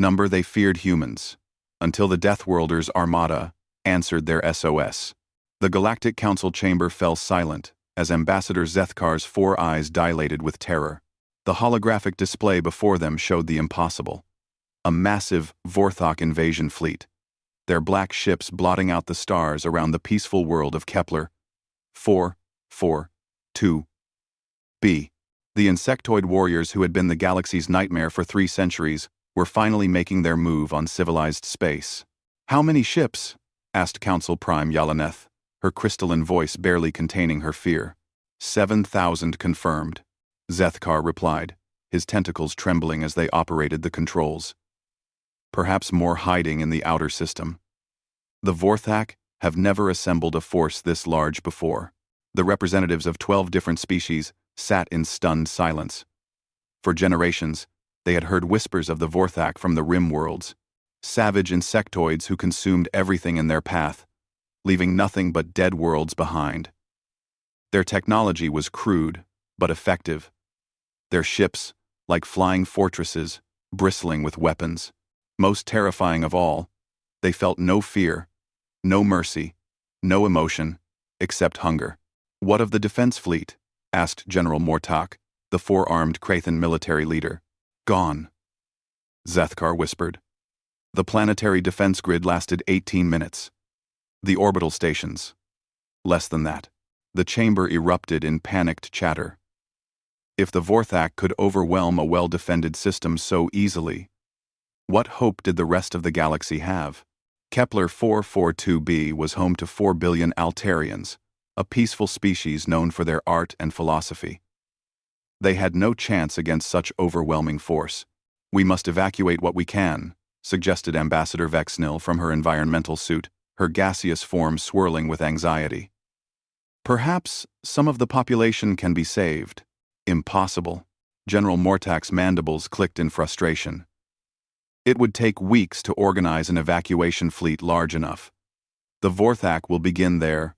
Number they feared humans, until the Deathworlders' armada answered their SOS. The Galactic Council chamber fell silent as Ambassador Zethkar's 4 eyes dilated with terror. The holographic display before them showed the impossible. A massive Vorthok invasion fleet, their black ships blotting out the stars around the peaceful world of Kepler 442b. The insectoid warriors who had been the galaxy's nightmare for 3 centuries were finally making their move on civilized space. "How many ships?" asked Council Prime Yalaneth, her crystalline voice barely containing her fear. 7,000 confirmed, Zethkar replied, his tentacles trembling as they operated the controls. Perhaps more hiding in the outer system. The Vorthak have never assembled a force this large before. The representatives of 12 different species sat in stunned silence. For generations, they had heard whispers of the Vorthak from the rim worlds, savage insectoids who consumed everything in their path, leaving nothing but dead worlds behind. Their technology was crude, but effective. Their ships, like flying fortresses, bristling with weapons. Most terrifying of all, they felt no fear, no mercy, no emotion, except hunger. "What of the defense fleet?" asked General Mortok, the 4-armed Krathan military leader. "Gone," Zethkar whispered. The planetary defense grid lasted 18 minutes. The orbital stations. Less than that. The chamber erupted in panicked chatter. If the Vorthak could overwhelm a well-defended system so easily, what hope did the rest of the galaxy have? Kepler 442b was home to 4 billion Altarians, a peaceful species known for their art and philosophy. They had no chance against such overwhelming force. "We must evacuate what we can," suggested Ambassador Vexnil from her environmental suit, her gaseous form swirling with anxiety. "Perhaps some of the population can be saved." "Impossible." General Mortak's mandibles clicked in frustration. "It would take weeks to organize an evacuation fleet large enough. The Vorthak will begin their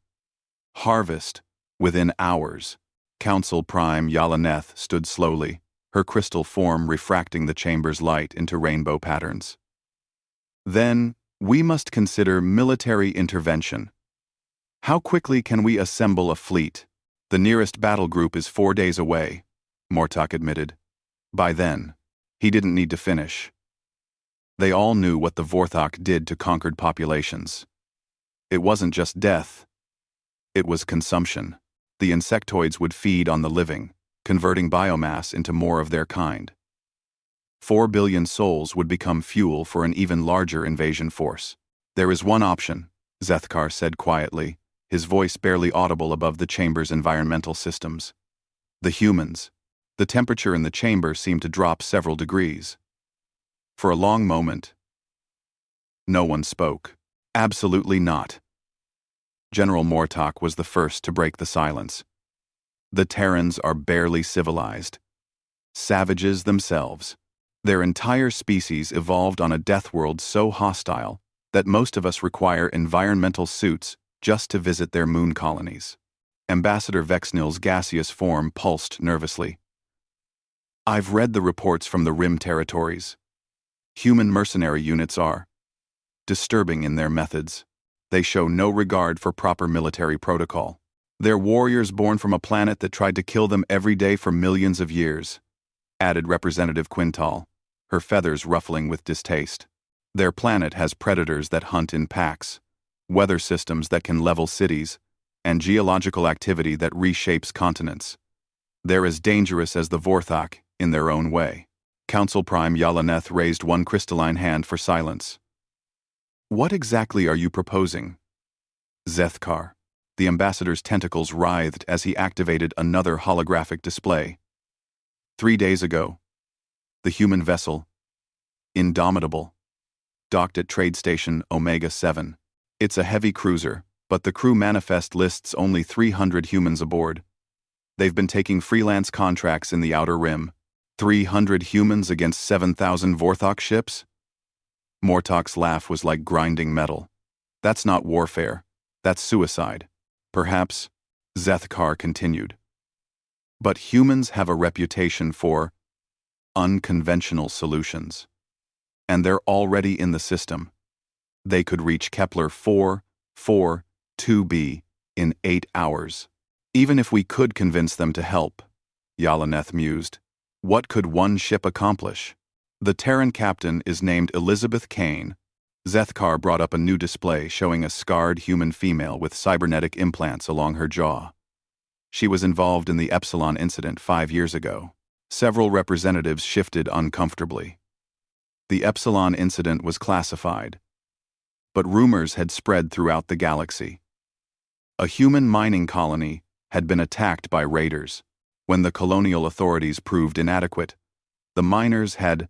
harvest within hours." Council Prime Yalaneth stood slowly, her crystal form refracting the chamber's light into rainbow patterns. "Then, we must consider military intervention. How quickly can we assemble a fleet?" "The nearest battle group is 4 days away," Mortok admitted. By then, he didn't need to finish. They all knew what the Vorthok did to conquered populations. It wasn't just death. It was consumption. The insectoids would feed on the living, converting biomass into more of their kind. 4 billion souls would become fuel for an even larger invasion force. "There is one option," Zethkar said quietly, his voice barely audible above the chamber's environmental systems. "The humans." The temperature in the chamber seemed to drop several degrees. For a long moment, no one spoke. "Absolutely not." General Mortok was the first to break the silence. "The Terrans are barely civilized. Savages themselves. Their entire species evolved on a death world so hostile that most of us require environmental suits just to visit their moon colonies." Ambassador Vexnil's gaseous form pulsed nervously. "I've read the reports from the Rim territories. Human mercenary units are disturbing in their methods. They show no regard for proper military protocol. They're warriors born from a planet that tried to kill them every day for millions of years," added Representative Quintal, her feathers ruffling with distaste. "Their planet has predators that hunt in packs, weather systems that can level cities, and geological activity that reshapes continents. They're as dangerous as the Vorthok in their own way." Council Prime Yalaneth raised one crystalline hand for silence. "What exactly are you proposing?" Zethkar. The ambassador's tentacles writhed as he activated another holographic display. 3 days ago, the human vessel, Indomitable, docked at Trade Station Omega-7. It's a heavy cruiser, but the crew manifest lists only 300 humans aboard. They've been taking freelance contracts in the Outer Rim. 300 humans against 7,000 Vorthok ships? Mortok's laugh was like grinding metal. "That's not warfare. That's suicide." "Perhaps," Zethkar continued. "But humans have a reputation for unconventional solutions. And they're already in the system. They could reach Kepler 442b in 8 hours. Even if we could convince them to help, Yalaneth mused, what could one ship accomplish? The Terran captain is named Elizabeth Kane. Zethkar brought up a new display showing a scarred human female with cybernetic implants along her jaw. She was involved in the Epsilon incident 5 years ago. Several representatives shifted uncomfortably. The Epsilon incident was classified, but rumors had spread throughout the galaxy. A human mining colony had been attacked by raiders. When the colonial authorities proved inadequate, the miners had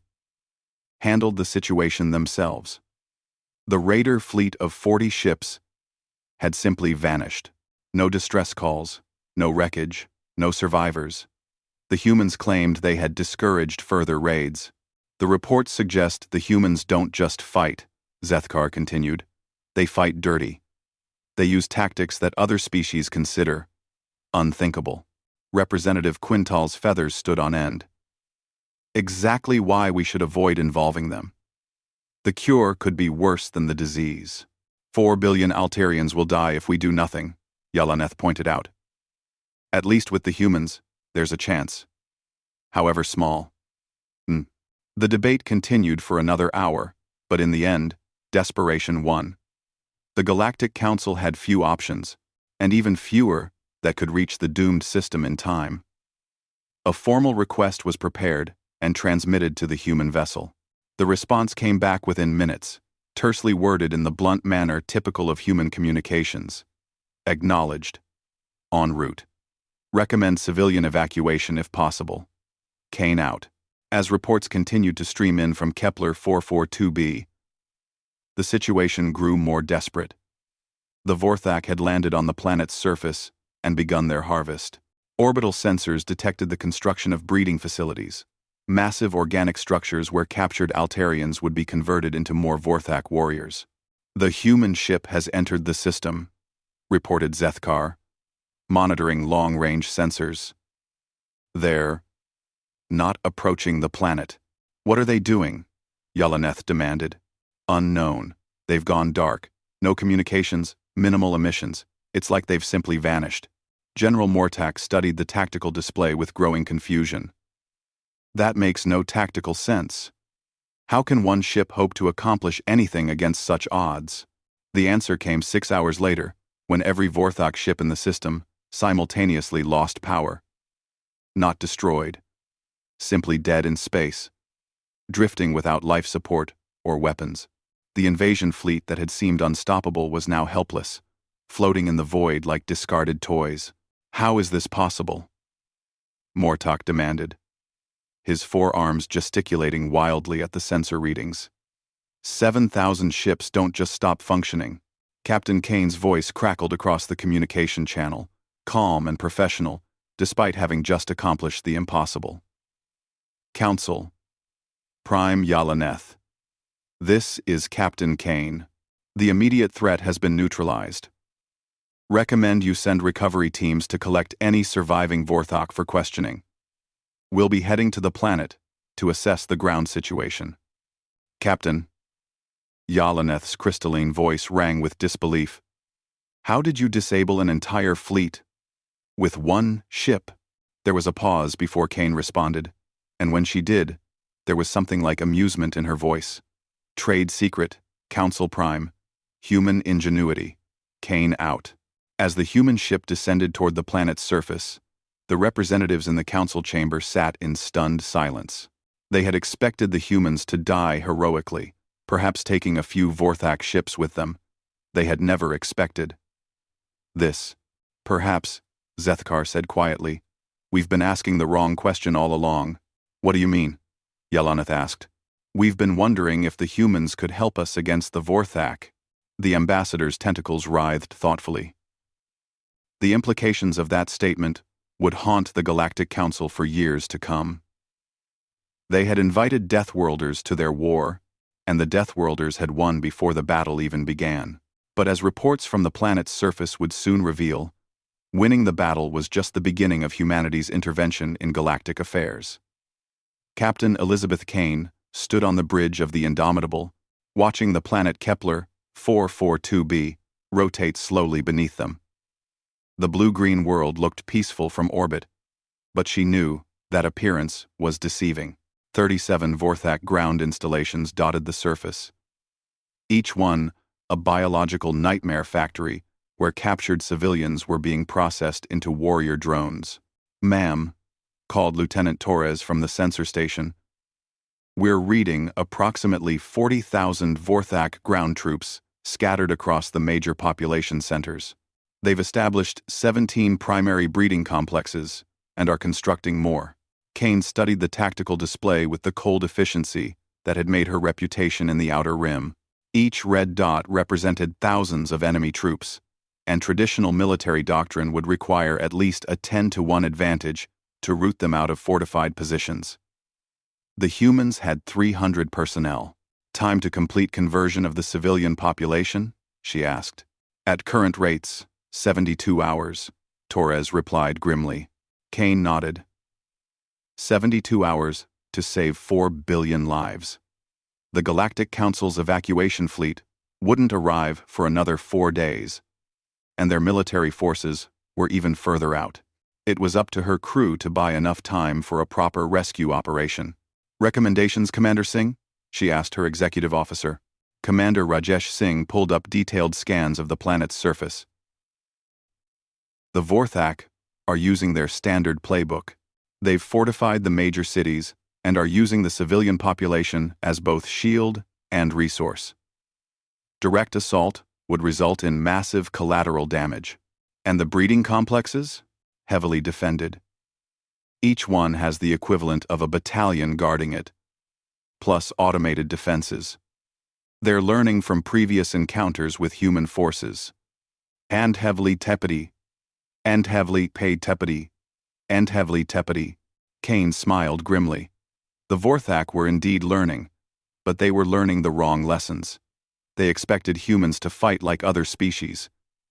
handled the situation themselves. The raider fleet of 40 ships had simply vanished. No distress calls, no wreckage, no survivors. The humans claimed they had discouraged further raids. The reports suggest the humans don't just fight, Zethkar continued. They fight dirty. They use tactics that other species consider unthinkable. Representative Quintal's feathers stood on end. Exactly why we should avoid involving them. The cure could be worse than the disease. 4 billion Altarians will die if we do nothing, Yalaneth pointed out. At least with the humans, there's a chance. However small. The debate continued for another hour, but in the end, desperation won. The Galactic Council had few options, and even fewer that could reach the doomed system in time. A formal request was prepared and transmitted to the human vessel. The response came back within minutes, tersely worded in the blunt manner typical of human communications. Acknowledged. En route. Recommend civilian evacuation if possible. Kane out. As reports continued to stream in from Kepler 442b, the situation grew more desperate. The Vorthak had landed on the planet's surface and begun their harvest. Orbital sensors detected the construction of breeding facilities, massive organic structures where captured Altarians would be converted into more Vorthak warriors. The human ship has entered the system, reported Zethkar, monitoring long-range sensors. They're not approaching the planet. What are they doing? Yalaneth demanded. Unknown. They've gone dark. No communications, minimal emissions. It's like they've simply vanished. General Mortak studied the tactical display with growing confusion. That makes no tactical sense. How can one ship hope to accomplish anything against such odds? The answer came 6 hours later, when every Vorthak ship in the system simultaneously lost power. Not destroyed. Simply dead in space. Drifting without life support or weapons. The invasion fleet that had seemed unstoppable was now helpless, floating in the void like discarded toys. How is this possible? Mortak demanded, his forearms gesticulating wildly at the sensor readings. 7,000 ships don't just stop functioning. Captain Kane's voice crackled across the communication channel, calm and professional, despite having just accomplished the impossible. Council. Prime Yalaneth. This is Captain Kane. The immediate threat has been neutralized. Recommend you send recovery teams to collect any surviving Vorthak for questioning. We'll be heading to the planet to assess the ground situation. Captain. Yalaneth's crystalline voice rang with disbelief. How did you disable an entire fleet? With one ship? There was a pause before Kane responded, and when she did, there was something like amusement in her voice. Trade secret, Council Prime, human ingenuity, Kane out. As the human ship descended toward the planet's surface, the representatives in the council chamber sat in stunned silence. They had expected the humans to die heroically, perhaps taking a few Vorthak ships with them. They had never expected this. Perhaps, Zethkar said quietly. We've been asking the wrong question all along. What do you mean? Yalaneth asked. We've been wondering if the humans could help us against the Vorthak. The ambassador's tentacles writhed thoughtfully. The implications of that statement would haunt the Galactic Council for years to come. They had invited Deathworlders to their war, and the Deathworlders had won before the battle even began. But as reports from the planet's surface would soon reveal, winning the battle was just the beginning of humanity's intervention in galactic affairs. Captain Elizabeth Kane stood on the bridge of the Indomitable, watching the planet Kepler 442b rotate slowly beneath them. The blue-green world looked peaceful from orbit, but she knew that appearance was deceiving. 37 Vorthak ground installations dotted the surface, each one a biological nightmare factory where captured civilians were being processed into warrior drones. "Ma'am," called Lieutenant Torres from the sensor station, "we're reading approximately 40,000 Vorthak ground troops scattered across the major population centers. They've established 17 primary breeding complexes and are constructing more." Kane studied the tactical display with the cold efficiency that had made her reputation in the Outer Rim. Each red dot represented thousands of enemy troops, and traditional military doctrine would require at least a 10-to-1 advantage to root them out of fortified positions. The humans had 300 personnel. "Time to complete conversion of the civilian population?" she asked. "At current rates, 72 hours, Torres replied grimly. Kane nodded. 72 hours to save 4 billion lives. The Galactic Council's evacuation fleet wouldn't arrive for another 4 days, and their military forces were even further out. It was up to her crew to buy enough time for a proper rescue operation. "Recommendations, Commander Singh?" she asked her executive officer. Commander Rajesh Singh pulled up detailed scans of the planet's surface. "The Vorthak are using their standard playbook. They've fortified the major cities and are using the civilian population as both shield and resource. Direct assault would result in massive collateral damage. And the breeding complexes? Heavily defended. Each one has the equivalent of a battalion guarding it, plus automated defenses. They're learning from previous encounters with human forces. And heavily tepidi. And heavily paid tepidi. And heavily tepidi." Kane smiled grimly. The Vorthak were indeed learning, but they were learning the wrong lessons. They expected humans to fight like other species,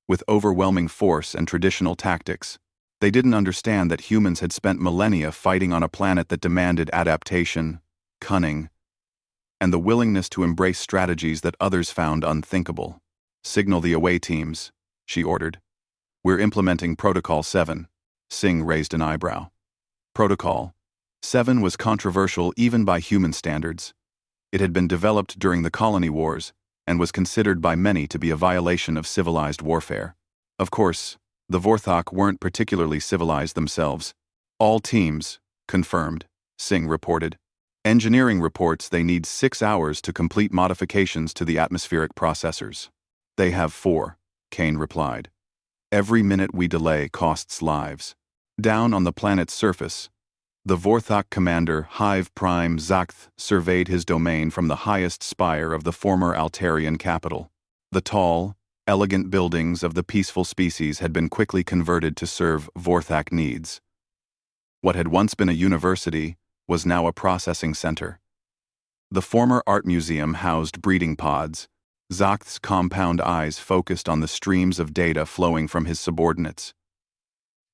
with overwhelming force and traditional tactics. They didn't understand that humans had spent millennia fighting on a planet that demanded adaptation, cunning, and the willingness to embrace strategies that others found unthinkable. "Signal the away teams," she ordered. "We're implementing Protocol 7. Singh raised an eyebrow. Protocol 7 was controversial even by human standards. It had been developed during the colony wars and was considered by many to be a violation of civilized warfare. Of course, the Vorthak weren't particularly civilized themselves. "All teams, confirmed," Singh reported. "Engineering reports they need 6 hours to complete modifications to the atmospheric processors." "They have 4, Kane replied. "Every minute we delay costs lives." Down on the planet's surface, the Vorthak commander Hive Prime Zakth surveyed his domain from the highest spire of the former Altarian capital. The tall, elegant buildings of the peaceful species had been quickly converted to serve Vorthak needs. What had once been a university was now a processing center. The former art museum housed breeding pods. Zakth's compound eyes focused on the streams of data flowing from his subordinates.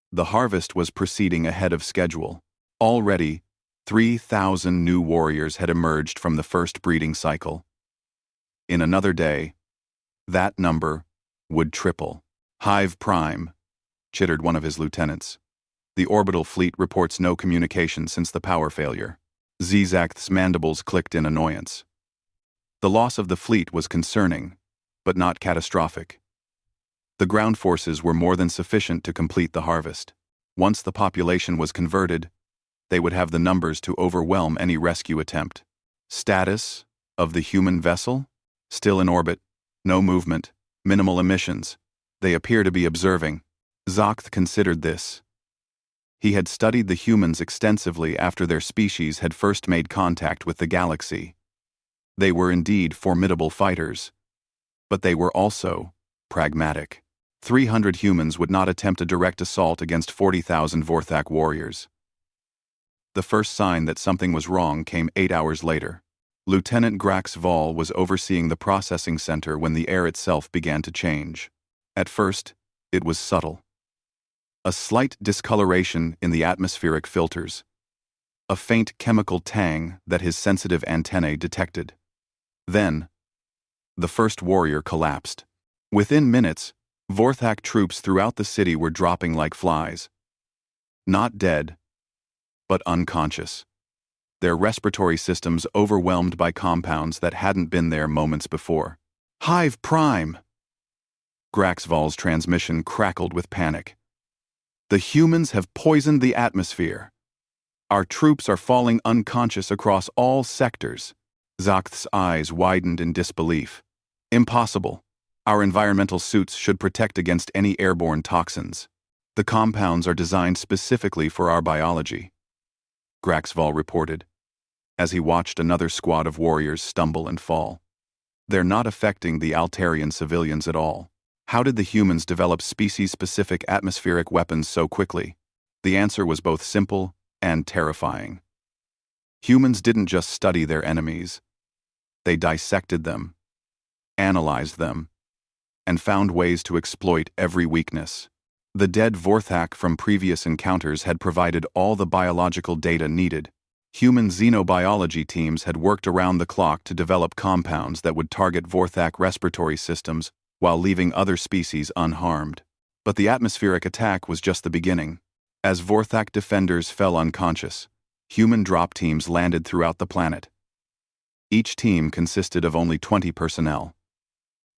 The harvest was proceeding ahead of schedule. Already, 3,000 new warriors had emerged from the first breeding cycle. In another day, that number would triple. "Hive Prime," chittered one of his lieutenants. "The orbital fleet reports no communication since the power failure." Zakth's mandibles clicked in annoyance. The loss of the fleet was concerning, but not catastrophic. The ground forces were more than sufficient to complete the harvest. Once the population was converted, they would have the numbers to overwhelm any rescue attempt. Status of the human vessel? Still in orbit, no movement, minimal emissions. They appear to be observing. Zakth considered this. He had studied the humans extensively after their species had first made contact with the galaxy. They were indeed formidable fighters, but they were also pragmatic. 300 humans would not attempt a direct assault against 40,000 Vorthak warriors. The first sign that something was wrong came 8 hours later. Lieutenant Grax Vol was overseeing the processing center when the air itself began to change. At first, it was subtle. A slight discoloration in the atmospheric filters. a faint chemical tang that his sensitive antennae detected. Then, the first warrior collapsed. Within minutes, Vorthak troops throughout the city were dropping like flies. Not dead, but unconscious. Their respiratory systems overwhelmed by compounds that hadn't been there moments before. Hive Prime! Graxval's transmission crackled with panic. The humans have poisoned the atmosphere. Our troops are falling unconscious across all sectors. Zakth's eyes widened in disbelief. Impossible. Our environmental suits should protect against any airborne toxins. The compounds are designed specifically for our biology, Graxval reported, as he watched another squad of warriors stumble and fall. They're not affecting the Altarian civilians at all. How did the humans develop species-specific atmospheric weapons so quickly? The answer was both simple and terrifying. Humans didn't just study their enemies. They dissected them, analyzed them, and found ways to exploit every weakness. The dead Vorthak from previous encounters had provided all the biological data needed. Human xenobiology teams had worked around the clock to develop compounds that would target Vorthak respiratory systems while leaving other species unharmed. But the atmospheric attack was just the beginning. As Vorthak defenders fell unconscious, human drop teams landed throughout the planet. Each team consisted of only 20 personnel.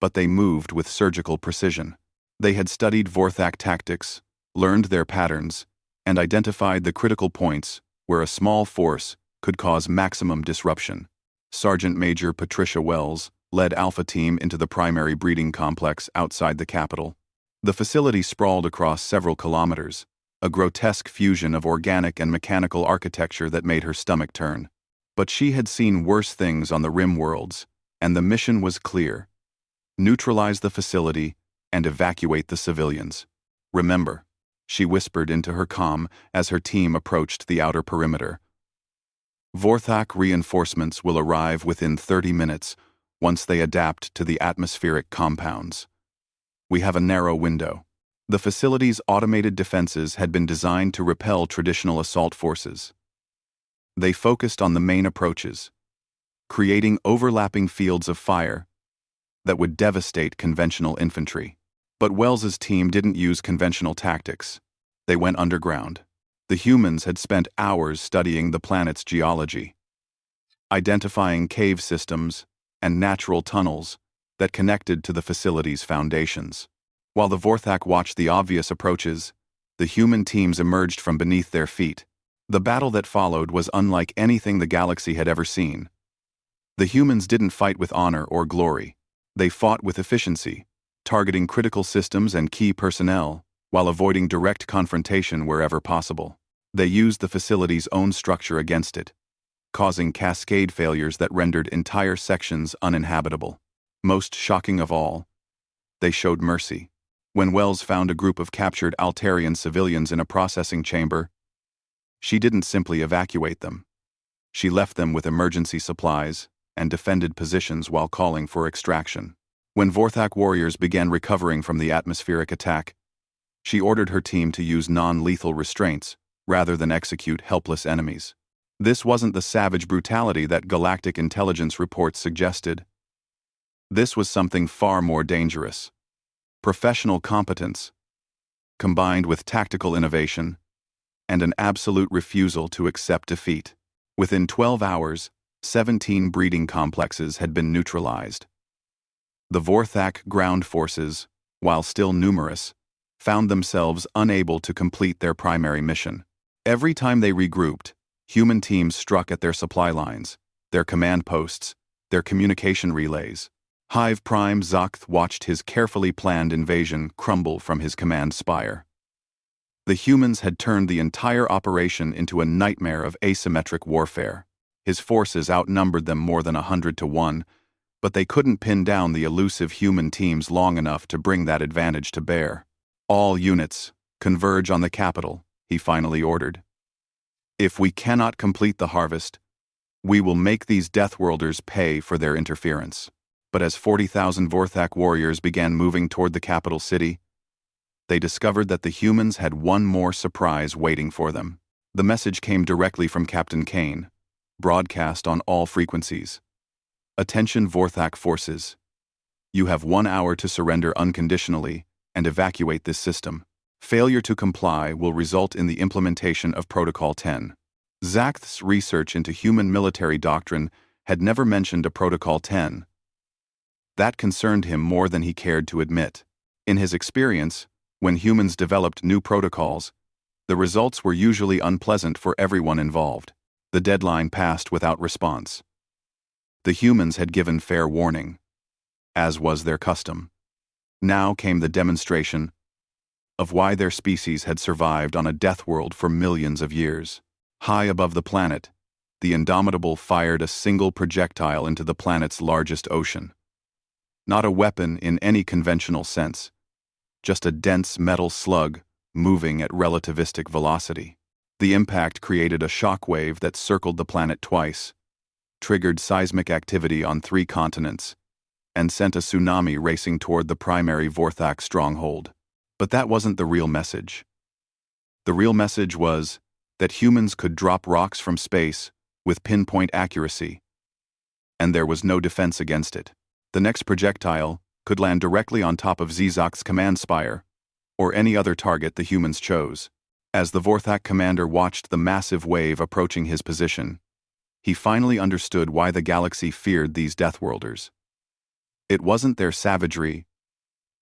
But they moved with surgical precision. They had studied Vorthak tactics, learned their patterns, and identified the critical points where a small force could cause maximum disruption. Sergeant Major Patricia Wells led Alpha Team into the primary breeding complex outside the capital. The facility sprawled across several kilometers, a grotesque fusion of organic and mechanical architecture that made her stomach turn. But she had seen worse things on the Rim worlds, and the mission was clear. Neutralize the facility and evacuate the civilians. Remember, she whispered into her comm as her team approached the outer perimeter. Vorthak reinforcements will arrive within 30 minutes once they adapt to the atmospheric compounds. We have a narrow window. The facility's automated defenses had been designed to repel traditional assault forces. They focused on the main approaches, creating overlapping fields of fire that would devastate conventional infantry. But Wells's team didn't use conventional tactics. They went underground. The humans had spent hours studying the planet's geology, identifying cave systems and natural tunnels that connected to the facility's foundations. While the Vorthak watched the obvious approaches, the human teams emerged from beneath their feet. The battle that followed was unlike anything the galaxy had ever seen. The humans didn't fight with honor or glory. They fought with efficiency, targeting critical systems and key personnel, while avoiding direct confrontation wherever possible. They used the facility's own structure against it, causing cascade failures that rendered entire sections uninhabitable. Most shocking of all, they showed mercy. When Wells found a group of captured Altarian civilians in a processing chamber, she didn't simply evacuate them. She left them with emergency supplies and defended positions while calling for extraction. When Vorthak warriors began recovering from the atmospheric attack, she ordered her team to use non-lethal restraints rather than execute helpless enemies. This wasn't the savage brutality that galactic intelligence reports suggested. This was something far more dangerous. Professional competence, combined with tactical innovation, and an absolute refusal to accept defeat. Within 12 hours, 17 breeding complexes had been neutralized. The Vorthak ground forces, while still numerous, found themselves unable to complete their primary mission. Every time they regrouped, human teams struck at their supply lines, their command posts, their communication relays. Hive Prime Zakth watched his carefully planned invasion crumble from his command spire. The humans had turned the entire operation into a nightmare of asymmetric warfare. His forces outnumbered them more than 100 to 1, but they couldn't pin down the elusive human teams long enough to bring that advantage to bear. All units, converge on the capital, he finally ordered. If we cannot complete the harvest, we will make these Deathworlders pay for their interference. But as 40,000 Vorthak warriors began moving toward the capital city, they discovered that the humans had one more surprise waiting for them. The message came directly from Captain Kane, broadcast on all frequencies. Attention Vorthak forces. You have 1 hour to surrender unconditionally and evacuate this system. Failure to comply will result in the implementation of Protocol 10. Zakth's research into human military doctrine had never mentioned a Protocol 10. That concerned him more than he cared to admit. In his experience, when humans developed new protocols, the results were usually unpleasant for everyone involved. The deadline passed without response. The humans had given fair warning, as was their custom. Now came the demonstration of why their species had survived on a death world for millions of years. High above the planet, the Indomitable fired a single projectile into the planet's largest ocean. Not a weapon in any conventional sense, just a dense metal slug moving at relativistic velocity. The impact created a shock wave that circled the planet twice, triggered seismic activity on 3 continents, and sent a tsunami racing toward the primary Vorthak stronghold. But that wasn't the real message. The real message was that humans could drop rocks from space with pinpoint accuracy, and there was no defense against it. The next projectile could land directly on top of Zizak's command spire, or any other target the humans chose. As the Vorthak commander watched the massive wave approaching his position, he finally understood why the galaxy feared these Deathworlders. It wasn't their savagery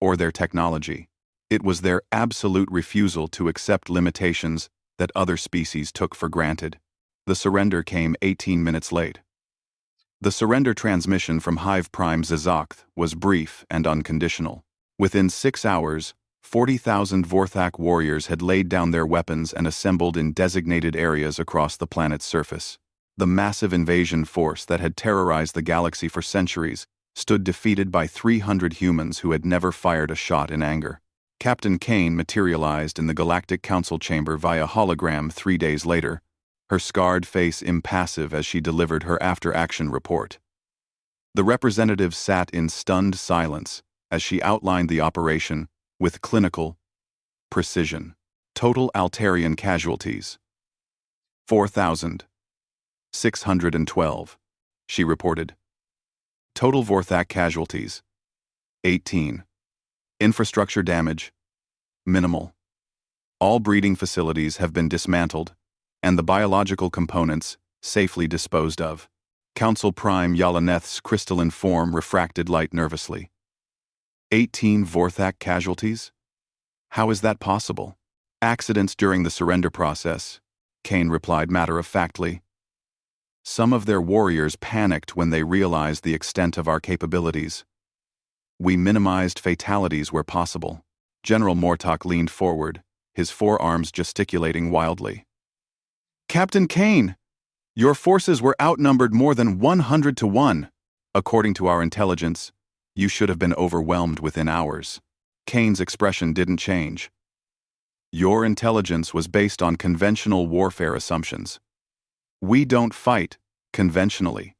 or their technology. It was their absolute refusal to accept limitations that other species took for granted. The surrender came 18 minutes late. The surrender transmission from Hive Prime Zizak was brief and unconditional. Within 6 hours, 40,000 Vorthak warriors had laid down their weapons and assembled in designated areas across the planet's surface. The massive invasion force that had terrorized the galaxy for centuries stood defeated by 300 humans who had never fired a shot in anger. Captain Kane materialized in the Galactic Council chamber via hologram 3 days later, her scarred face impassive as she delivered her after-action report. The representative sat in stunned silence as she outlined the operation with clinical precision. Total Altarian casualties: 4,612, she reported. Total Vorthak casualties: 18. Infrastructure damage: minimal. All breeding facilities have been dismantled, and the biological components safely disposed of. Council Prime Yalaneth's crystalline form refracted light nervously. 18 Vorthak casualties? How is that possible? Accidents during the surrender process, Kane replied matter-of-factly. Some of their warriors panicked when they realized the extent of our capabilities. We minimized fatalities where possible. General Mortok leaned forward, his forearms gesticulating wildly. Captain Kane, your forces were outnumbered more than 100 to 1. According to our intelligence, you should have been overwhelmed within hours. Kane's expression didn't change. Your intelligence was based on conventional warfare assumptions. We don't fight conventionally.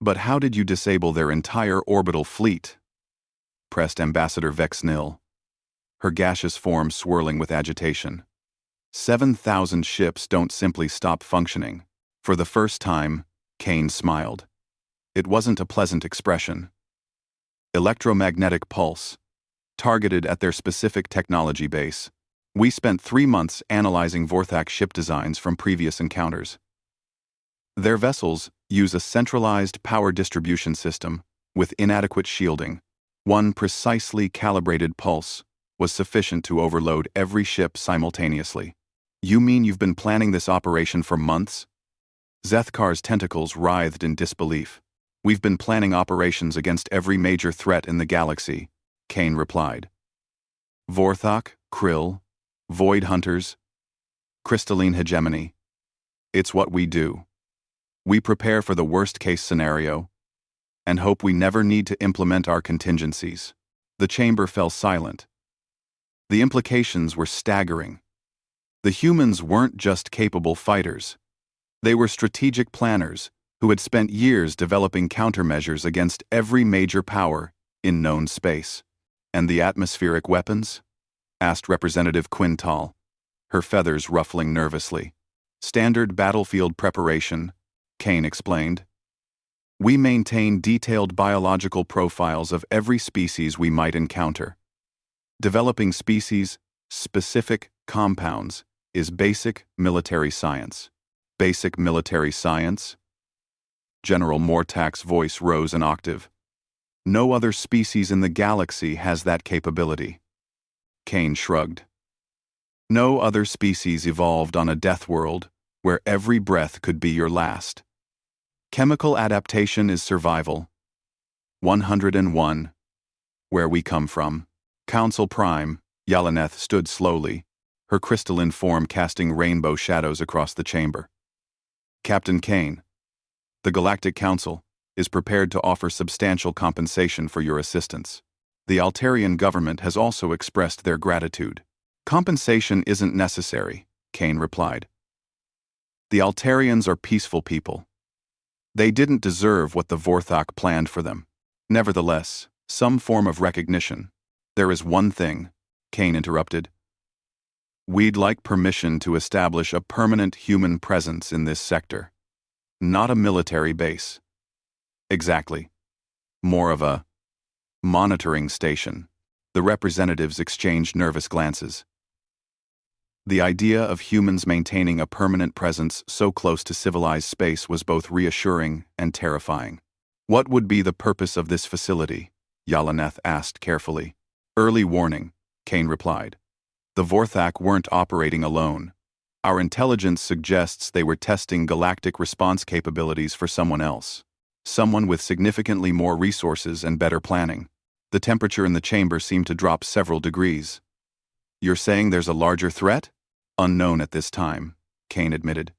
But how did you disable their entire orbital fleet? Pressed Ambassador Vexnil, her gaseous form swirling with agitation. 7,000 ships don't simply stop functioning. For the first time, Kane smiled. It wasn't a pleasant expression. Electromagnetic pulse, targeted at their specific technology base. We spent 3 months analyzing Vorthak ship designs from previous encounters. Their vessels use a centralized power distribution system with inadequate shielding. One precisely calibrated pulse was sufficient to overload every ship simultaneously. You mean you've been planning this operation for months? Zethkar's tentacles writhed in disbelief. We've been planning operations against every major threat in the galaxy, Kane replied. Vorthak, Krill, Void Hunters, crystalline hegemony. It's what we do. We prepare for the worst-case scenario and hope we never need to implement our contingencies. The chamber fell silent. The implications were staggering. The humans weren't just capable fighters. They were strategic planners who had spent years developing countermeasures against every major power in known space. And the atmospheric weapons? Asked Representative Quintal, her feathers ruffling nervously. Standard battlefield preparation, Kane explained. We maintain detailed biological profiles of every species we might encounter. Developing species-specific compounds is basic military science. Basic military science? General Mortak's voice rose an octave. No other species in the galaxy has that capability. Kane shrugged. No other species evolved on a death world where every breath could be your last. Chemical adaptation is survival. 101. Where we come from. Council Prime, Yalaneth stood slowly, her crystalline form casting rainbow shadows across the chamber. Captain Kane, the Galactic Council is prepared to offer substantial compensation for your assistance. The Altarian government has also expressed their gratitude. Compensation isn't necessary, Kane replied. The Altarians are peaceful people. They didn't deserve what the Vorthok planned for them. Nevertheless, some form of recognition. There is one thing, Kane interrupted. We'd like permission to establish a permanent human presence in this sector. Not a military base. Exactly. More of a monitoring station. The representatives exchanged nervous glances. The idea of humans maintaining a permanent presence so close to civilized space was both reassuring and terrifying. What would be the purpose of this facility? Yalaneth asked carefully. Early warning, Kane replied. The Vorthok weren't operating alone. Our intelligence suggests they were testing galactic response capabilities for someone else. Someone with significantly more resources and better planning. The temperature in the chamber seemed to drop several degrees. You're saying there's a larger threat? Unknown at this time, Kane admitted.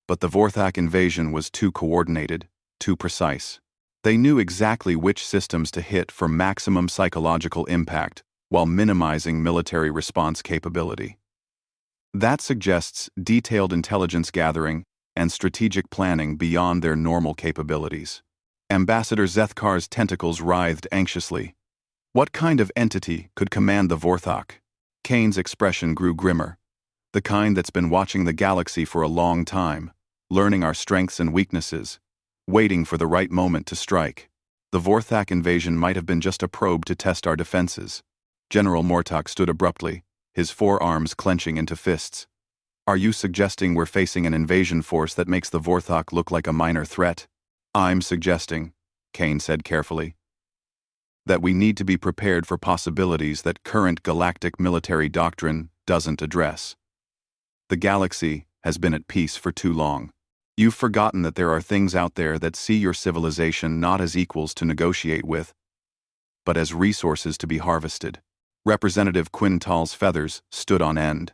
But the Vorthok invasion was too coordinated, too precise. They knew exactly which systems to hit for maximum psychological impact while minimizing military response capability. That suggests detailed intelligence gathering and strategic planning beyond their normal capabilities. Ambassador Zethkar's tentacles writhed anxiously. What kind of entity could command the Vorthok? Kane's expression grew grimmer. The kind that's been watching the galaxy for a long time, learning our strengths and weaknesses, waiting for the right moment to strike. The Vorthok invasion might have been just a probe to test our defenses. General Mortak stood abruptly, his forearms clenching into fists. Are you suggesting we're facing an invasion force that makes the Vorthok look like a minor threat? I'm suggesting, Kane said carefully, that we need to be prepared for possibilities that current galactic military doctrine doesn't address. The galaxy has been at peace for too long. You've forgotten that there are things out there that see your civilization not as equals to negotiate with, but as resources to be harvested. Representative Quintal's feathers stood on end.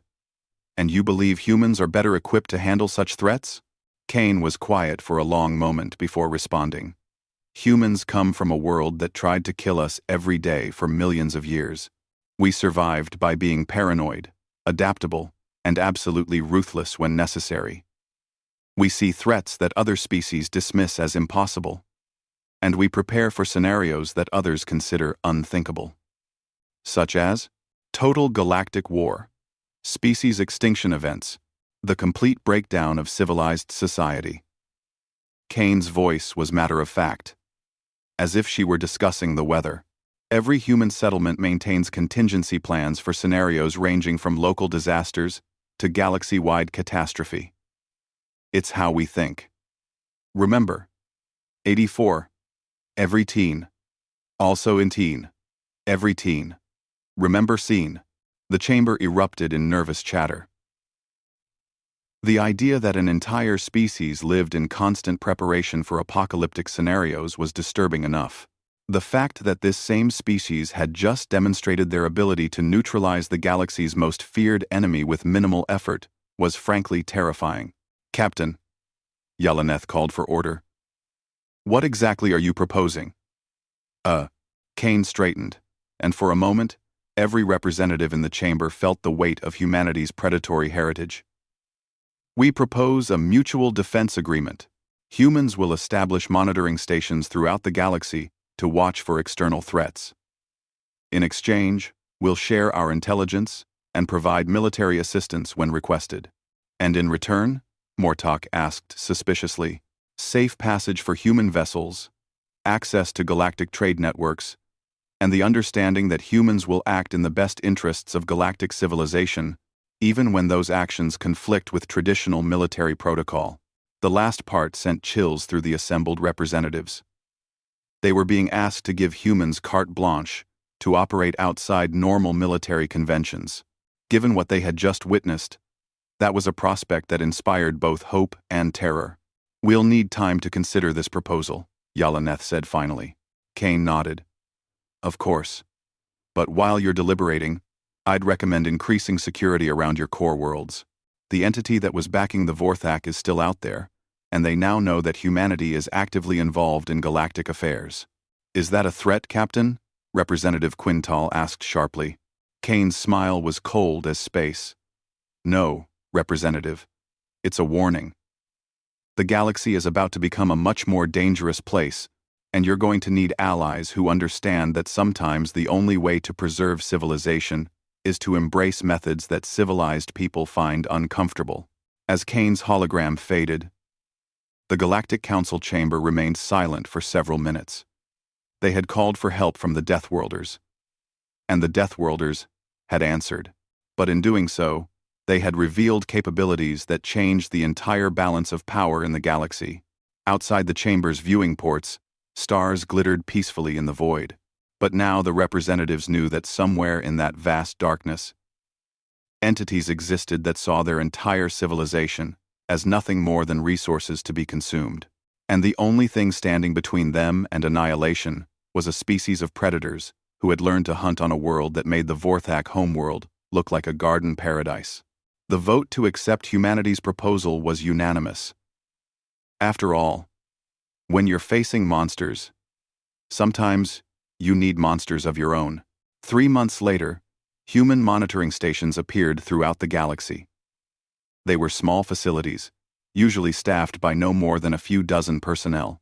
And you believe humans are better equipped to handle such threats? Kane was quiet for a long moment before responding. Humans come from a world that tried to kill us every day for millions of years. We survived by being paranoid, adaptable, and absolutely ruthless when necessary. We see threats that other species dismiss as impossible, and we prepare for scenarios that others consider unthinkable. Such as total galactic war, species extinction events, the complete breakdown of civilized society. Kane's voice was matter-of-fact, as if she were discussing the weather. Every human settlement maintains contingency plans for scenarios ranging from local disasters to galaxy-wide catastrophe. It's how we think. Remember, 84. Every teen. Also in teen. Every teen. Remember scene. The chamber erupted in nervous chatter. The idea that an entire species lived in constant preparation for apocalyptic scenarios was disturbing enough. The fact that this same species had just demonstrated their ability to neutralize the galaxy's most feared enemy with minimal effort was frankly terrifying. Captain, Yalaneth called for order. What exactly are you proposing? Kane straightened, and for a moment, every representative in the chamber felt the weight of humanity's predatory heritage. We propose a mutual defense agreement. Humans will establish monitoring stations throughout the galaxy to watch for external threats. In exchange, we'll share our intelligence and provide military assistance when requested. And in return, Mortok asked suspiciously. Safe passage for human vessels, access to galactic trade networks, and the understanding that humans will act in the best interests of galactic civilization, even when those actions conflict with traditional military protocol. The last part sent chills through the assembled representatives. They were being asked to give humans carte blanche to operate outside normal military conventions. Given what they had just witnessed, that was a prospect that inspired both hope and terror. We'll need time to consider this proposal, Yalaneth said finally. Kane nodded. Of course. But while you're deliberating, I'd recommend increasing security around your core worlds. The entity that was backing the Vorthak is still out there, and they now know that humanity is actively involved in galactic affairs. Is that a threat, Captain? Representative Quintal asked sharply. Kane's smile was cold as space. No, Representative. It's a warning. The galaxy is about to become a much more dangerous place, and you're going to need allies who understand that sometimes the only way to preserve civilization is to embrace methods that civilized people find uncomfortable. As Kane's hologram faded, the Galactic Council chamber remained silent for several minutes. They had called for help from the Deathworlders, and the Deathworlders had answered. But in doing so, they had revealed capabilities that changed the entire balance of power in the galaxy. Outside the chamber's viewing ports, stars glittered peacefully in the void. But now the representatives knew that somewhere in that vast darkness, entities existed that saw their entire civilization as nothing more than resources to be consumed. And the only thing standing between them and annihilation was a species of predators who had learned to hunt on a world that made the Vorthak homeworld look like a garden paradise. The vote to accept humanity's proposal was unanimous. After all, when you're facing monsters, sometimes you need monsters of your own. 3 months later, human monitoring stations appeared throughout the galaxy. They were small facilities, usually staffed by no more than a few dozen personnel.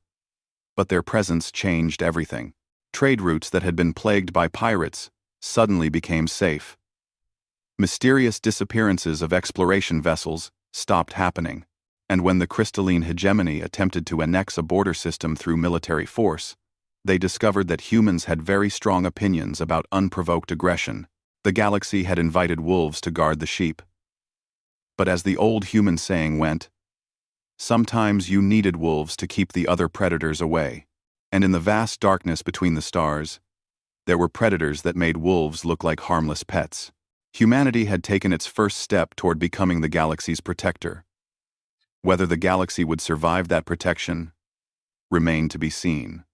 But their presence changed everything. Trade routes that had been plagued by pirates suddenly became safe. Mysterious disappearances of exploration vessels stopped happening, and when the crystalline hegemony attempted to annex a border system through military force, they discovered that humans had very strong opinions about unprovoked aggression. The galaxy had invited wolves to guard the sheep. But as the old human saying went, sometimes you needed wolves to keep the other predators away. And in the vast darkness between the stars, there were predators that made wolves look like harmless pets. Humanity had taken its first step toward becoming the galaxy's protector. Whether the galaxy would survive that protection remained to be seen.